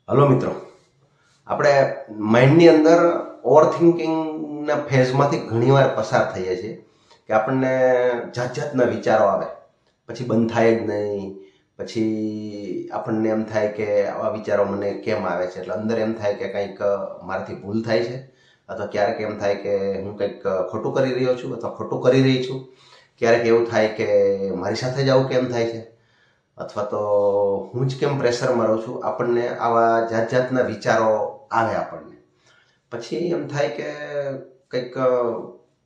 Hello મિત્રો, આપણે માઇન્ડની અંદર ઓવરથિંકિંગના ફેઝમાંથી ઘણીવાર પસાર થઈએ છીએ કે આપણને જાત જાતના વિચારો આવે, પછી બંધ થાય જ નહીં. પછી આપણને એમ થાય કે આવા વિચારો મને કેમ આવે છે, એટલે અંદર એમ થાય કે કંઈક મારાથી ભૂલ થાય છે, અથવા ક્યારેક એમ થાય કે હું કંઈક ખોટું કરી રહ્યો છું અથવા ખોટું કરી રહી છું. ક્યારેક એવું થાય કે મારી સાથે જ આવું કેમ થાય છે, અથવા તો હું જ કેમ પ્રેશરમાં રહું છું. આપણને આવા જાત જાતના વિચારો આવે આપણને. પછી એમ થાય કે કંઈક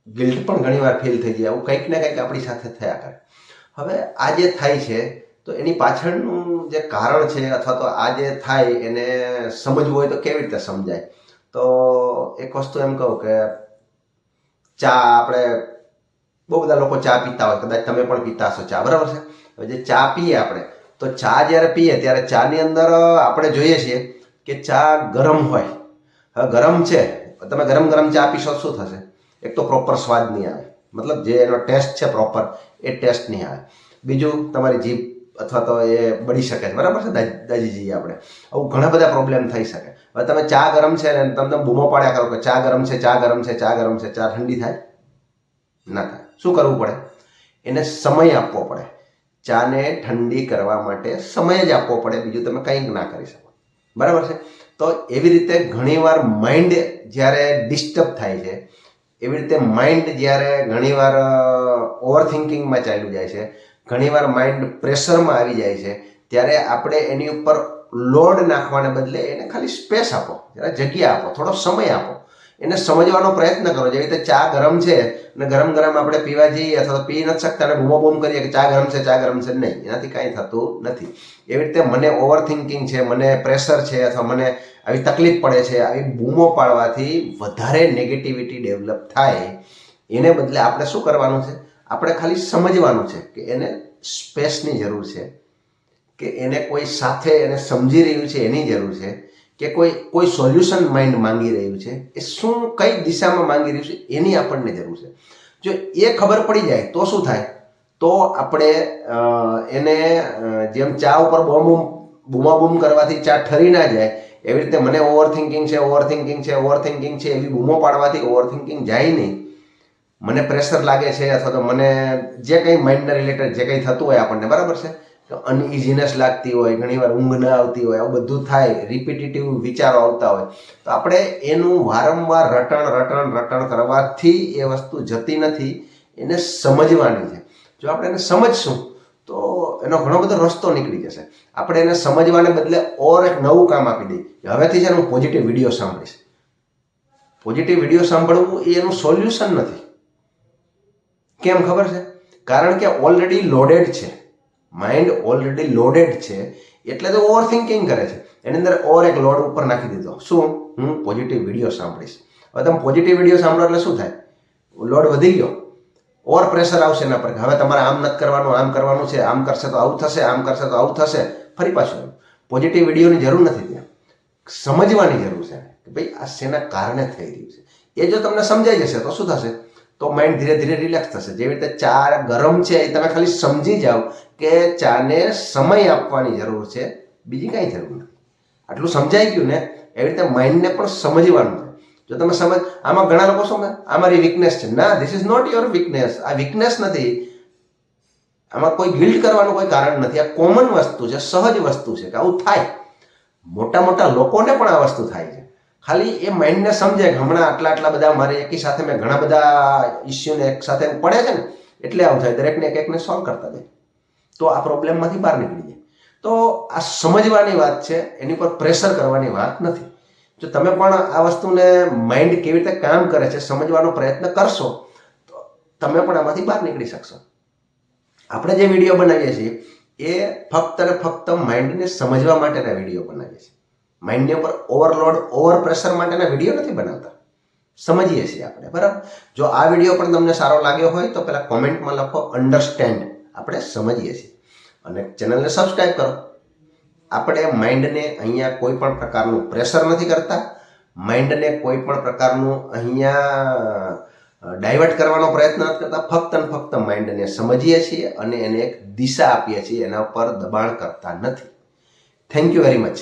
ગિલ્ટ પણ ઘણીવાર ફીલ થઈ જાય. આવું કંઈક ને કંઈક આપણી સાથે થયા કરે. હવે આ જે થાય છે તો એની પાછળનું જે કારણ છે, અથવા તો આ જે થાય એને સમજવું હોય તો કેવી રીતે સમજાય. તો એક વસ્તુ એમ કહું કે ચા, આપણે બહુ બધા લોકો ચા પીતા હોય, કદાચ તમે પણ પીતા હશો ચા, બરાબર છે. હવે જે ચા પીએ આપણે, તો ચા જ્યારે પીએ ત્યારે ચાની અંદર આપણે જોઈએ છીએ કે ચા ગરમ હોય. હવે ગરમ છે, તમે ગરમ ગરમ ચા પીશો શું થશે? એક તો પ્રોપર સ્વાદ નહીં આવે, મતલબ જે એનો ટેસ્ટ છે પ્રોપર, એ ટેસ્ટ નહીં આવે. બીજું, તમારી જીભ અથવા તો એ બળી શકે છે, બરાબર છે, દાજી જઈએ આપણે. આવું ઘણા બધા પ્રોબ્લેમ થઈ શકે. હવે તમે ચા ગરમ છે ને તમને બૂમો પાડ્યા કરો કે ચા ગરમ છે, ચા ગરમ છે, ચા ગરમ છે, ચા ઠંડી થાય ના થાય. શું કરવું પડે? એને સમય આપવો પડે. ચાને ઠંડી કરવા માટે સમય જ આપવો પડે, બીજું તમે કંઈક ના કરી શકો, બરાબર છે. તો એવી રીતે ઘણીવાર માઇન્ડ જ્યારે ડિસ્ટર્બ થાય છે, એવી રીતે માઇન્ડ જ્યારે ઘણીવાર ઓવરથિંકિંગમાં ચાલ્યું જાય છે, ઘણીવાર માઇન્ડ પ્રેશરમાં આવી જાય છે, ત્યારે આપણે એની ઉપર લોડ નાખવાને બદલે એને ખાલી સ્પેસ આપો, જરા જગ્યા આપો, થોડો સમય આપો, એને સમજવાનો પ્રયત્ન કરો. જેવી રીતે ચા ગરમ છે અને ગરમ ગરમ આપણે પીવા જઈએ અથવા તો પી નથી શકતા અને બૂમો બૂમ કરીએ કે ચા ગરમ છે, ચા ગરમ છે, નહીં, એનાથી કાંઈ થતું નથી. એવી રીતે મને ઓવરથિંકિંગ છે, મને પ્રેશર છે, અથવા મને આવી તકલીફ પડે છે, આવી બૂમો પાડવાથી વધારે નેગેટિવિટી ડેવલપ થાય. એને બદલે આપણે શું કરવાનું છે? આપણે ખાલી સમજવાનું છે કે એને સ્પેસની જરૂર છે, કે એને કોઈ સાથે એને સમજી રહ્યું છે એની જરૂર છે, કે કોઈ સોલ્યુશન માઇન્ડ માંગી રહ્યું છે, એ શું કઈ દિશામાં માંગી રહ્યું છે એની આપણને જરૂર છે. જો એ ખબર પડી જાય તો શું થાય? તો આપણે એને જેમ ચા ઉપર બૂમાબૂમ કરવાથી ચા ઠરી ના જાય, એવી રીતે મને ઓવરથિંકિંગ છે, ઓવરથિંકિંગ છે, ઓવરથિંકિંગ છે એવી બૂમો પાડવાથી ઓવરથિંકિંગ જાય નહીં. મને પ્રેશર લાગે છે, અથવા તો મને જે કંઈ માઇન્ડના રિલેટેડ જે કંઈ થતું હોય આપણને, બરાબર છે, અનઇઝીનેસ લાગતી હોય, ઘણીવાર ઊંઘ ન આવતી હોય, આવું બધું થાય, રિપીટેટિવ વિચારો આવતા હોય, તો આપણે એનું વારંવાર રટણ કરવાથી એ વસ્તુ જતી નથી. એને સમજવાની છે. જો આપણે એને સમજશું તો એનો ઘણો બધો રસ્તો નીકળી જશે. આપણે એને સમજવાને બદલે ઓર એક નવું કામ આપી દઈએ. હવેથી છે હું પોઝિટિવ વિડીયો સાંભળીશ. પોઝિટિવ વિડીયો સાંભળવું એ એનું સોલ્યુશન નથી. કેમ ખબર છે? કારણ કે ઓલરેડી લોડેડ છે, માઇન્ડ ઓલરેડી લોડેડ છે, એટલે તો ઓવર થિંકિંગ કરે છે. એની અંદર ઓર એક લોડ ઉપર નાખી દીધો. શું? હું પોઝિટિવ વિડીયો સાંભળીશ. હવે તમે પોઝિટિવ વિડીયો સાંભળો એટલે શું થાય? લોડ વધી ગયો, ઓર પ્રેશર આવશે એના પર. હવે તમારે આમ નથી કરવાનું, આમ કરવાનું છે, આમ કરશે તો આવું થશે, આમ કરશે તો આવું થશે. ફરી પાછું પોઝિટિવ વિડીયોની જરૂર નથી. ત્યાં સમજવાની જરૂર છે કે ભાઈ આ શેના કારણે થઈ રહ્યું છે. એ જો તમને સમજાઈ જશે તો શું થશે? તો માઇન્ડ ધીરે ધીરે રિલેક્સ થશે. જેવી રીતે ચા ગરમ છે એ તમે ખાલી સમજી જાઓ કે ચાને સમય આપવાની જરૂર છે, બીજી કાંઈ જરૂર નથી. આટલું સમજાઈ ગયું ને? એવી રીતે માઇન્ડને પણ સમજવાનું છે. જો તમે આમાં ઘણા લોકો શું, આ મારી વીકનેસ છે. ના, this is not your weakness. આ વીકનેસ નથી. આમાં કોઈ ગિલ્ટ કરવાનું કોઈ કારણ નથી. આ કોમન વસ્તુ છે, સહજ વસ્તુ છે કે આવું થાય. મોટા લોકોને પણ આ વસ્તુ થાય છે. ખાલી એ માઇન્ડને સમજે કે હમણાં આટલા બધા મારે એકી સાથે મેં ઘણા બધા ઇસ્યુને એક સાથે પડે છે ને, એટલે આવું થાય. દરેકને એકને સોલ્વ કરતા જાય તો આ પ્રોબ્લેમમાંથી બહાર નીકળી જાય. તો આ સમજવાની વાત છે, એની પર પ્રેશર કરવાની વાત નથી. જો તમે પણ આ વસ્તુને માઇન્ડ કેવી રીતે કામ કરે છે સમજવાનો પ્રયત્ન કરશો તો તમે પણ આમાંથી બહાર નીકળી શકશો. આપણે જે વિડીયો બનાવીએ છીએ એ ફક્ત અને ફક્ત માઇન્ડને સમજવા માટેના વિડીયો બનાવીએ છીએ. માઇન્ડની ઉપર ઓવરલોડ, ઓવર પ્રેશર માટેના વિડીયો નથી બનાવતા. સમજીએ છીએ આપણે, બરાબર. જો આ વિડીયો પણ તમને સારો લાગ્યો હોય તો પહેલાં કોમેન્ટમાં લખો અન્ડરસ્ટેન્ડ. આપણે સમજીએ છીએ. અને ચેનલને સબસ્ક્રાઈબ કરો. આપણે માઇન્ડને અહીંયા કોઈ પણ પ્રકારનું પ્રેશર નથી કરતા. માઇન્ડને કોઈ પણ પ્રકારનું અહીંયા ડાયવર્ટ કરવાનો પ્રયત્ન નથી કરતા. ફક્ત અને ફક્ત માઇન્ડને સમજીએ છીએ અને એને એક દિશા આપીએ છીએ, એના ઉપર દબાણ કરતા નથી. Thank you very much.